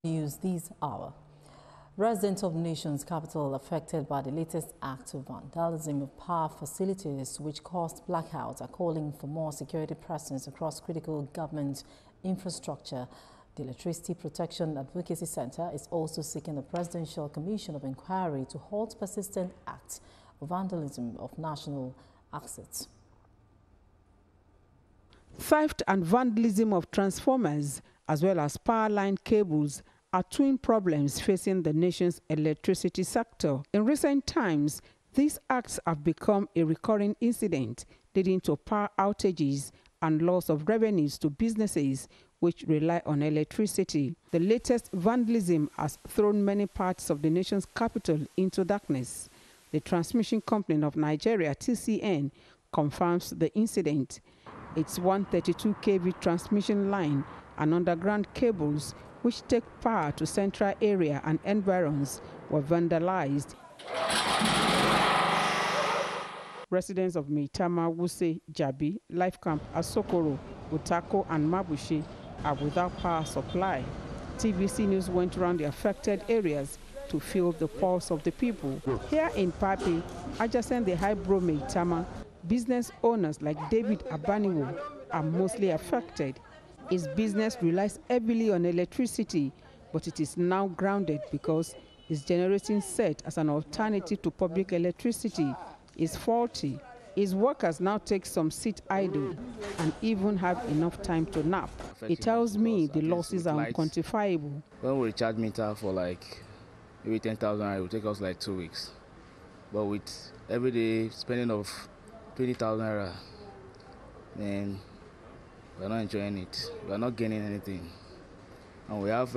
News this hour. Residents of the nation's capital affected by the latest act of vandalism of power facilities which caused blackouts are calling for more security presence across critical government infrastructure. The Electricity Protection Advocacy Center is also seeking a Presidential Commission of Inquiry to halt persistent acts of vandalism of national assets. Theft and vandalism of transformers as well as power line cables are twin problems facing the nation's electricity sector. In recent times, these acts have become a recurring incident, leading to power outages and loss of revenues to businesses which rely on electricity. The latest vandalism has thrown many parts of the nation's capital into darkness. The Transmission Company of Nigeria, TCN, confirms the incident. Its 132 kV transmission line and underground cables which take power to central area and environs were vandalized. Residents of Meitama, Wuse, Jabi, Life Camp, Asokoro, Utako and Mabushi are without power supply. TVC News went around the affected areas to feel the pulse of the people. Here in Papi, adjacent the High-Bro Meitama, business owners like David Abaniwo are mostly affected. His business relies heavily on electricity, but it is now grounded because his generating set as an alternative to public electricity is faulty. His workers now take some sit idle and even have enough time to nap. He tells me the losses are unquantifiable. When we recharge meter for like maybe 10,000, it will take us like 2 weeks. But with everyday spending of 20,000 naira, then we're not enjoying it. We're not gaining anything. And we have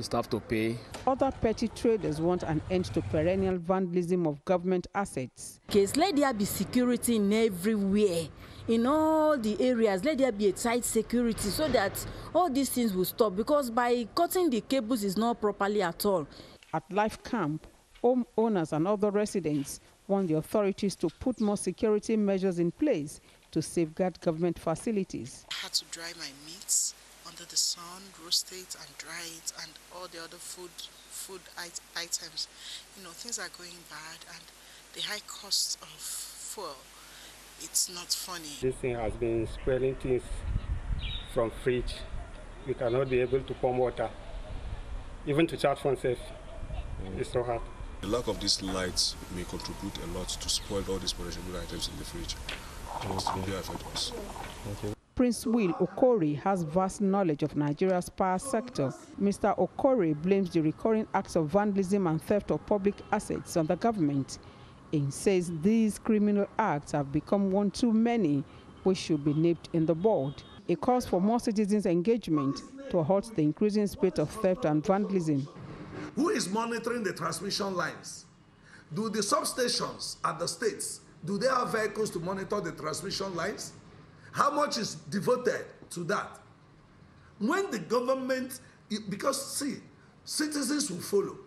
stuff to pay. Other petty traders want an end to perennial vandalism of government assets. Let there be security in everywhere, in all the areas. Let there be a tight security so that all these things will stop, because by cutting the cables is not properly at all. At Life Camp, homeowners and other residents want the authorities to put more security measures in place to safeguard government facilities. I had to dry my meats under the sun, roast it and dry it, and all the other food items. You know, things are going bad, and the high cost of fuel, it's not funny. This thing has been spoiling things from fridge. We cannot be able to pump water. Even to charge phone safe, it's so hard. The lack of these lights may contribute a lot to spoil all these perishable items in the fridge. It must really affect us. Prince Will Okori has vast knowledge of Nigeria's power sector. Mr. Okori blames the recurring acts of vandalism and theft of public assets on the government. He says these criminal acts have become one too many, which should be nipped in the bud. He calls for more citizens' engagement to halt the increasing spate of theft and vandalism. Who is monitoring the transmission lines? Do the substations at the states, do they have vehicles to monitor the transmission lines? How much is devoted to that? When the government, because see, citizens will follow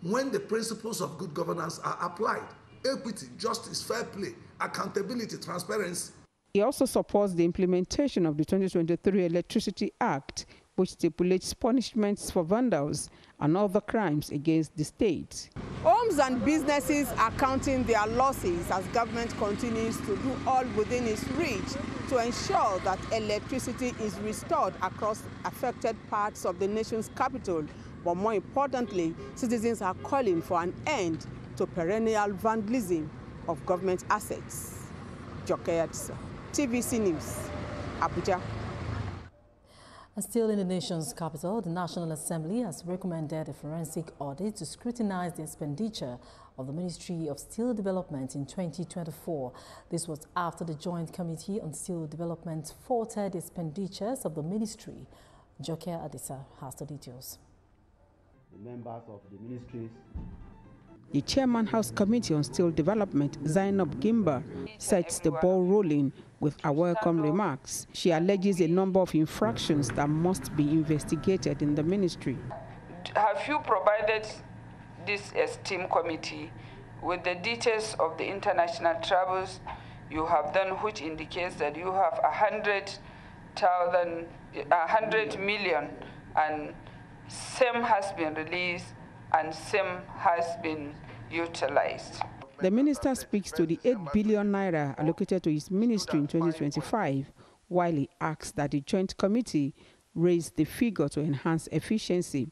when the principles of good governance are applied: equity, justice, fair play, accountability, transparency. He also supports the implementation of the 2023 Electricity Act, which stipulates punishments for vandals and other crimes against the state. Homes and businesses are counting their losses as government continues to do all within its reach to ensure that electricity is restored across affected parts of the nation's capital. But more importantly, citizens are calling for an end to perennial vandalism of government assets. Joke Adisa, TVC News, Abuja. And still in the nation's capital, the National Assembly has recommended a forensic audit to scrutinize the expenditure of the Ministry of Steel Development in 2024. This was after the Joint Committee on Steel Development faulted expenditures of the ministry. Joke Adisa has the details. The members of the ministries. The Chairman House Committee on Steel Development, Zainab Gimba, sets the ball rolling with her welcome remarks. She alleges a number of infractions that must be investigated in the ministry. Have you provided this esteemed committee with the details of the international travels you have done, which indicates that you have 100 million and same has been released and same has been utilized. The minister speaks to the 8 billion naira allocated to his ministry in 2025, while he asks that the Joint Committee raise the figure to enhance efficiency.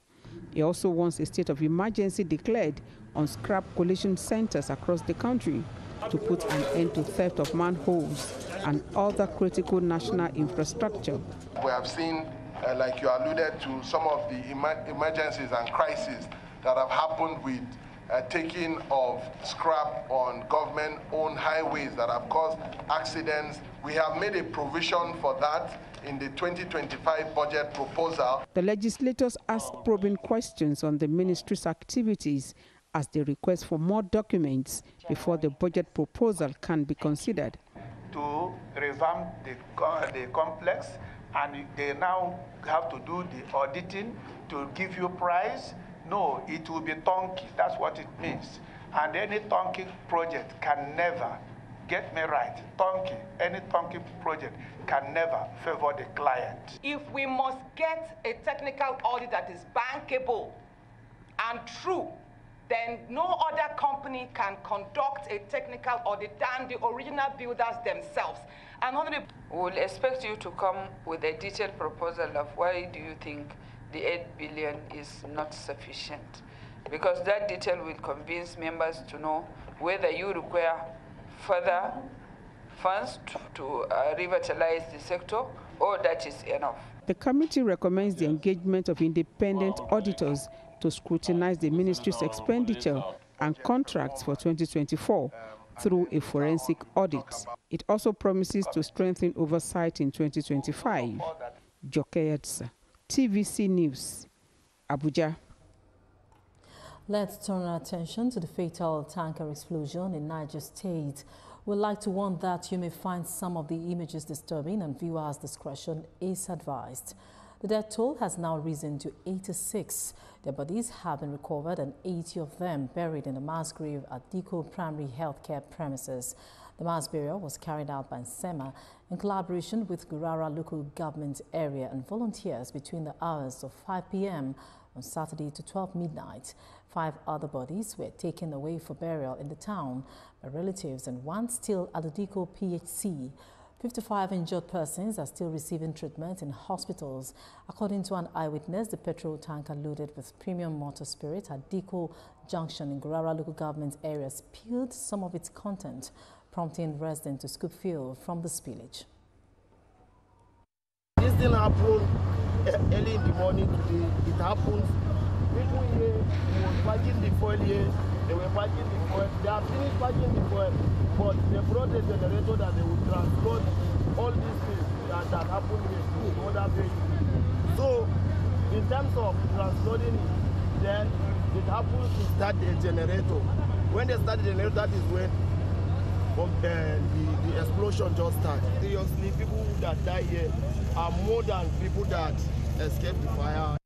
He also wants a state of emergency declared on scrap collection centers across the country to put an end to theft of manholes and other critical national infrastructure. We have seen, like you alluded to, some of the emergencies and crises that have happened with taking of scrap on government-owned highways that have caused accidents. We have made a provision for that in the 2025 budget proposal. The legislators asked probing questions on the ministry's activities as they request for more documents before the budget proposal can be considered. To revamp the complex, and they now have to do the auditing to give you price. No, it will be turnkey. That's what it means. And any turnkey project can never, get me right, turnkey, any turnkey project can never favor the client. If we must get a technical audit that is bankable and true, then no other company can conduct a technical audit than the original builders themselves. And we'll expect you to come with a detailed proposal of why do you think the 8 billion is not sufficient, because that detail will convince members to know whether you require further funds to revitalize the sector or that is enough. The committee recommends the engagement of independent auditors to scrutinize the ministry's expenditure and contracts for 2024 through a forensic audit. It also promises to strengthen oversight in 2025. Joke Edsa, TVC News, Abuja. Let's turn our attention to the fatal tanker explosion in Niger State. We'd like to warn that you may find some of the images disturbing and viewers' discretion is advised. The death toll has now risen to 86. Their bodies have been recovered and 80 of them buried in a mass grave at Diko Primary Healthcare premises. The mass burial was carried out by SEMA in collaboration with Gurara local government area and volunteers between the hours of 5 p.m. on Saturday to 12 midnight. 5 other bodies were taken away for burial in the town by relatives and one still at the Diko PHC. 55 injured persons are still receiving treatment in hospitals. According to an eyewitness, the petrol tanker loaded with premium motor spirit at Diko Junction in Gurara local government area spilled some of its content, prompting residents to scoop fuel from the spillage. This thing happened early in the morning today. It happened. People here were packing the fuel here. They were packing the fuel. They have finished packing the fuel, but they brought a generator that they would transport all these things that happened here to other vehicles. So, in terms of transporting it, then it happened to start the generator. When they start the generator, that is when the explosion just started. Seriously, people that die here are more than people that escaped the fire.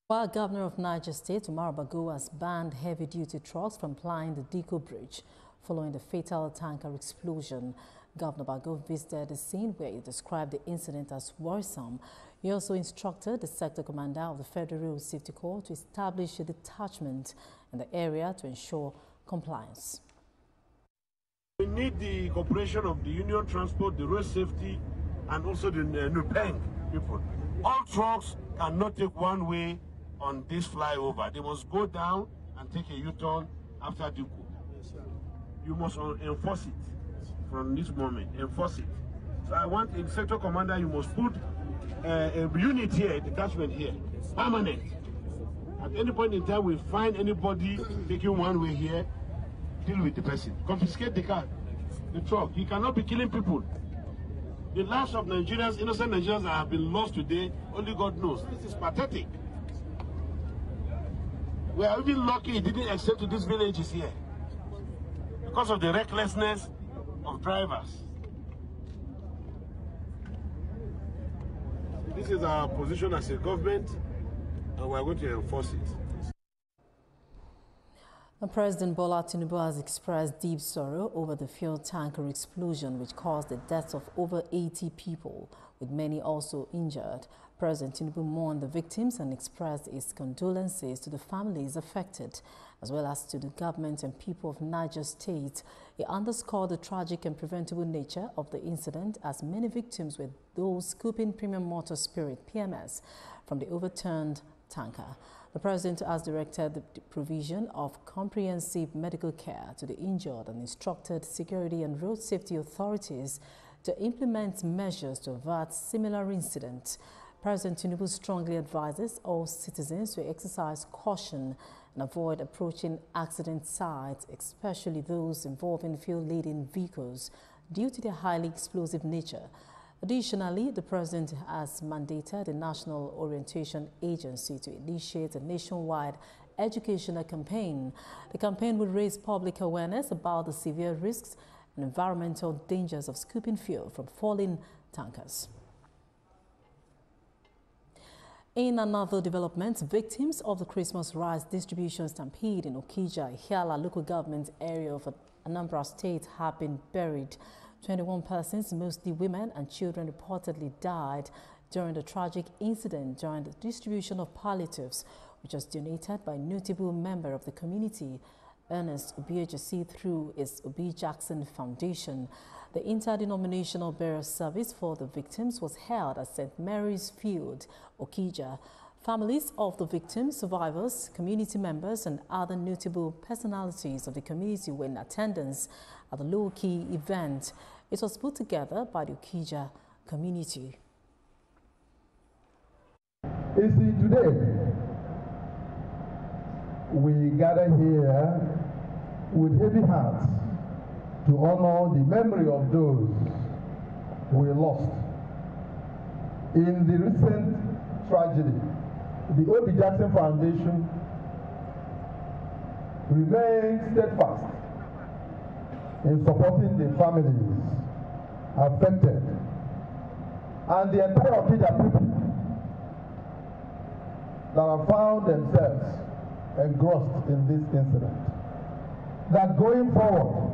While Governor of Niger State, Umar Bago, has banned heavy-duty trucks from plying the Diko Bridge following the fatal tanker explosion. Governor Bago visited the scene where he described the incident as worrisome. He also instructed the sector commander of the Federal Road Safety Corps to establish a detachment in the area to ensure compliance. We need the cooperation of the Union Transport, the Road Safety, and also the Nupeng people. All trucks cannot take one way on this flyover. They must go down and take a U-turn after Diko. You must enforce it from this moment. Enforce it. So I want a sector commander, you must put a unit here, a detachment here, permanent. At any point in time we find anybody taking one way here, deal with the person. Confiscate the car, the truck. He cannot be killing people. The lives of Nigerians, innocent Nigerians that have been lost today, only God knows. This is pathetic. We are even lucky it didn't extend to these villages here because of the recklessness of drivers. This is our position as a government, and we are going to enforce it. President Bola Tinubu has expressed deep sorrow over the fuel tanker explosion which caused the deaths of over 80 people, with many also injured. President Tinubu mourned the victims and expressed his condolences to the families affected, as well as to the government and people of Niger State. He underscored the tragic and preventable nature of the incident, as many victims were those scooping premium motor spirit (PMS) from the overturned tanker. The president has directed the provision of comprehensive medical care to the injured and instructed security and road safety authorities to implement measures to avert similar incidents. President Tinubu strongly advises all citizens to exercise caution and avoid approaching accident sites, especially those involving fuel-laden vehicles, due to their highly explosive nature. Additionally, the president has mandated the National Orientation Agency to initiate a nationwide educational campaign. The campaign will raise public awareness about the severe risks and environmental dangers of scooping fuel from falling tankers. In another development, victims of the Christmas rice distribution stampede in Okija, Ihiala local government area of Anambra State have been buried. 21 persons, mostly women and children, reportedly died during the tragic incident during the distribution of palliatives, which was donated by a notable member of the community, Ernest Obiejesi, through its Obi Jackson Foundation. The interdenominational burial service for the victims was held at St. Mary's Field, Okija. Families of the victims, survivors, community members, and other notable personalities of the community were in attendance at the low-key event. It was put together by the Okija community. You see, today we gather here with heavy hearts to honor the memory of those we lost in the recent tragedy. The Obi Jackson Foundation remains steadfast in supporting the families affected and the entire Okija people that have found themselves engrossed in this incident. That going forward,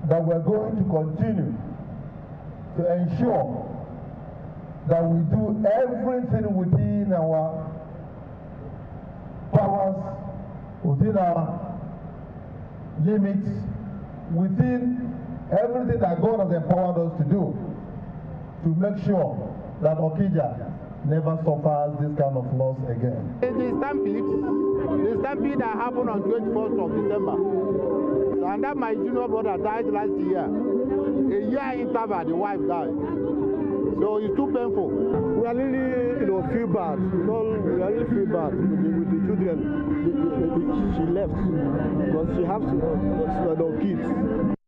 that we're going to continue to ensure that we do everything within our powers, within our limits, within everything that God has empowered us to do, to make sure that Okija never suffers this kind of loss again. The stampede that happened on 21st of December. And that my junior brother died last year. A year interval, the wife died. So it's too painful. We are really, feel bad. We really feel bad with the children. She left because she has to kids.